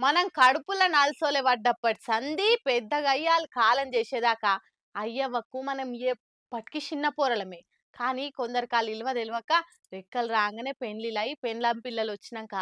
మనం కడుపుల నల్సోలే పడ్డప్పటి సంధి పెద్దగయ్యాలు కాలం చేసేదాకా అయ్యవ్వకు మనం ఎప్పటికీ చిన్న పోరలమే. కానీ కొందరికి ఆ ఇల్వ తెలవక రెక్కలు రాగానే పెండ్లిలై పెండ్లాం పిల్లలు వచ్చినాక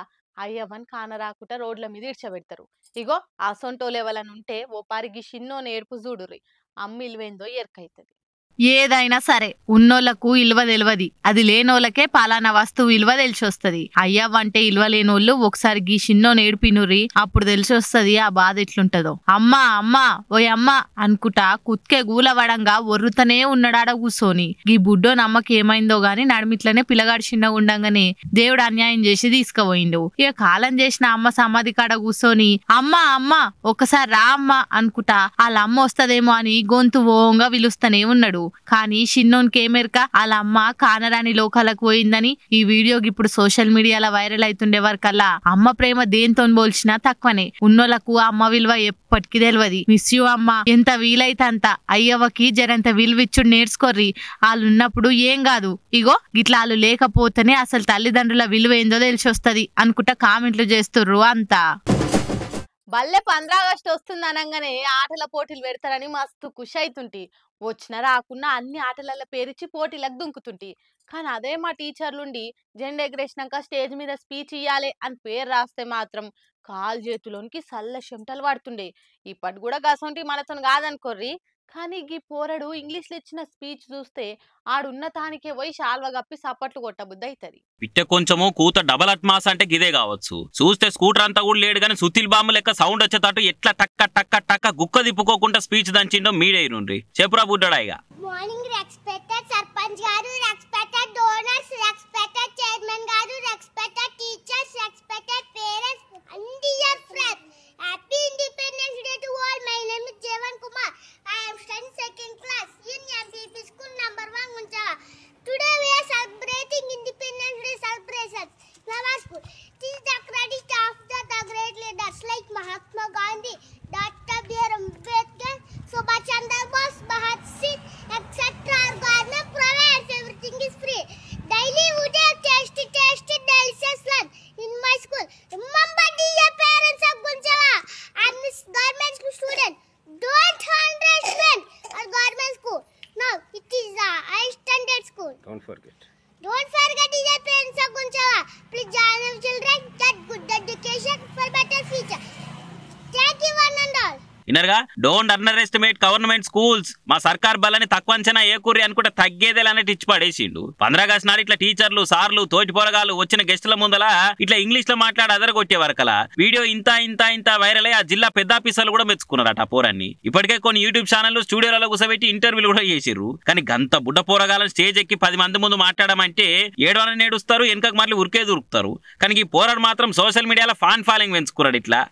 అయ్యవ్వని కానరాకుట రోడ్ల మీద ఇడ్చబెడతారు. ఇగో అసొంటోలు ఎవలన్నా ఉంటే ఓ పారికి షిన్నోని ఏడుపు చూడుర్రి. అమ్మ ఇల్వేందో ఎరకైతది. ఏదైనా సరే ఉన్నోళ్లకు ఇల్వ తెలవది, అది లేనోళ్ళకే పలానా వస్తువు ఇల్వ తెలిసొస్తది. అయ్యవ్వంటే ఇల్వ లేనోళ్ళు ఒకసారి గీ షిన్నోని ఏడిపినుర్రి, అప్పుడు తెలిసొస్తది ఆ బాధ ఎట్లుంటదో. అమ్మా అమ్మా ఓయ్ అమ్మా అనుకుంటా కుత్కే గూలవడంగా ఒర్రుతనే ఉన్నాడాడ కూసోని. గీ బుడ్డో నమ్మకి ఏమైందో గాని నడిమిట్లనే పిల్లగాడు చిన్నగా ఉండంగానే దేవుడు అన్యాయం చేసి తీసుకుపోయిండు. ఇక కాలం చేసిన అమ్మ సమాధి కాడ కూసోని అమ్మా అమ్మా ఒక్కసారి రా అమ్మ అనుకుంటా వాళ్ళ అమ్మ వస్తదేమో అని గొంతు ఓంగా పిలుస్తూనే ఉన్నాడు. కానీ షిన్నోన్కి ఏమెరక వాళ్ళ అమ్మ కానరాని లోకాలకు పోయిందని. ఈ వీడియో ఇప్పుడు సోషల్ మీడియాలో వైరల్ అవుతుండే వరకల్లా అమ్మ ప్రేమ దేంతో పోల్చినా తక్కువనే. ఉన్నోళ్లకు అమ్మ విలువ ఎప్పటికీ తెలియదు. మిస్ యూ అమ్మ, ఎంత వీలైతే అంత అయ్యవ్వకి జరంత విలువిచ్చుడు నేర్చుకోర్రి. వాళ్ళు ఉన్నప్పుడు ఏం కాదు, ఇగో గిట్లా వాళ్ళు లేకపోతేనే అసలు తల్లిదండ్రుల విలువ ఏందో తెలిసి వస్తుంది అనుకుంటా కామెంట్లు చేస్తుర్రు అంతా. బల్లె 15 ఆగస్టు వస్తుంది అనగానే ఆటల పోటీలు పెడతారని మస్తు ఖుషి అవుతుంటి. వచ్చిన రాకున్నా అన్ని ఆటలలో పేరిచ్చి పోటీలకు దుంకుతుంటి. కానీ అదే మా టీచర్లుండి జెండా ఎగరేసినాక స్టేజ్ మీద స్పీచ్ ఇయ్యాలి అని పేరు రాస్తే మాత్రం కాలు చేతులోనికి సల్ల చెమటలు పడుతుండే. ఇప్పటి కూడా గసంటి మనతో కాదనుకోర్రి. కానీ ఈ పోరడు ఇంగ్లీష్లో ఇచ్చిన స్పీచ్ చూస్తే ఆడున్న తానికే పోయి శాల్వ కప్పి సప్పట్లు కొట్టబుద్ధి అవుతుంది. పిట్ట కొంచెము కూత డబల్ అట్మాస్ అంటే గిదే కావచ్చు. చూస్తే స్కూటర్ అంతా కూడా లేడు కానీ సుతిల్ బాంబు లెక్క సౌండ్ వచ్చేటట్టు ఎట్లా టక్క టక్క టక్క గుక్క తిప్పుకోకుండా స్పీచ్ దంచిండో మీడే నుండి చెప్పురా బుడ్డాయిగా. మార్నింగ్ రెస్పెక్టెడ్ సర్పంచ్ గారు, రెస్పెక్టెడ్ డోనర్స్, రెస్పెక్టెడ్ చైర్మన్ గారు, respected teachers, respected parents and dear friends, happy independence day to all. My name is Jeevan Kumar. I am studying second class in MPP school number 1 Gunjala. Today we are celebrating independence day celebrations in our school. It is the credit of the great leaders like Mahatma Gandhi, Dr. B.R. Ambedkar, Subhash Chandra Bose, Bhagat Singh, etc. Our government provides everything is free. Daily we have tasty delicious lunch in my school. Remember, dear parents of Gunjala and this government school student, don't underestimate our government school. Now it is a high standard school. Don't forget, dear parents of Gunjala. Please join our children, get good education for better future. Thank you one and all. ఇన్నర్గా don't underestimate government schools. మా సర్కార్ బలని తక్కువ అంచనా ఏకూరి అనుకుంటే తగ్గేదే అన్నట్టు ఇచ్చి పడేసిండు. 15 August నాడు ఇట్లా టీచర్లు సార్లు తోటి పోరగాలు వచ్చిన గెస్టుల ముందల ఇట్లా ఇంగ్లీష్ లో మాట్లాడి అదరగొట్టే వరకలా వీడియో ఇంత వైరల్ అయ్యి ఆ జిల్లా పెద్ద ఆఫీసర్లు కూడా మెచ్చుకున్నారట ఆ పోరాన్ని. ఇప్పటికే కొన్ని యూట్యూబ్ ఛానళ్లు స్టూడియోలలో కూర్చోబెట్టి ఇంటర్వ్యూలు కూడా చేసిర్రు. కానీ గంత బుడ్డ పోరగాలను స్టేజ్ ఎక్కి 10 మంది ముందు మాట్లాడమంటే ఏడవని నేడుస్తారు, వెనకకు మళ్ళీ ఉరికే దొరుకుతారు. కానీ ఈ పోరాడు మాత్రం సోషల్ మీడియాలో ఫాన్ ఫాలోయింగ్ పెంచుకున్నాడు ఇట్లా.